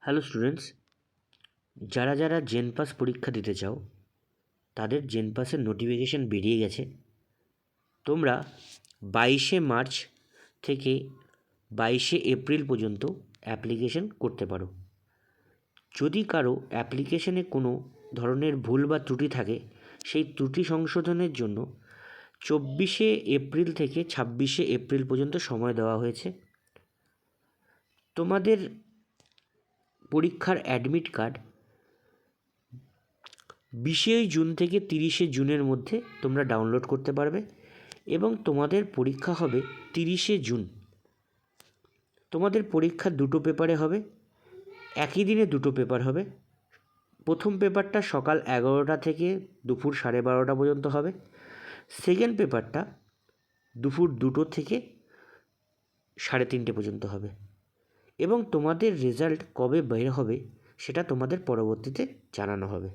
Hello students, যারা যারা gen pass পরীক্ষা দিতে চাও তাদের জেন পাসের নোটিফিকেশান বেরিয়ে গেছে। তোমরা 22শে মার্চ থেকে 22শে এপ্রিল পর্যন্ত অ্যাপ্লিকেশন করতে পারো। যদি কারো অ্যাপ্লিকেশনে কোনো ধরনের ভুল বা ত্রুটি থাকে, সেই ত্রুটি সংশোধনের জন্য 24শে এপ্রিল থেকে 26শে এপ্রিল পর্যন্ত সময় দেওয়া হয়েছে। তোমাদের পরীক্ষার অ্যাডমিট কার্ড 20শে জুন থেকে 30শে জুনের মধ্যে তোমরা ডাউনলোড করতে পারবে এবং তোমাদের পরীক্ষা হবে 30শে জুন। তোমাদের পরীক্ষা দুটো পেপারে হবে, একই দিনে দুটো পেপার হবে। প্রথম পেপারটা সকাল 11টা থেকে দুপুর 12:30 পর্যন্ত হবে। সেকেন্ড পেপারটা দুপুর 2টো থেকে 3:30 পর্যন্ত হবে। এবং তোমাদের রেজাল্ট কবে বের হবে সেটা তোমাদের পরবর্তীতে জানানো হবে।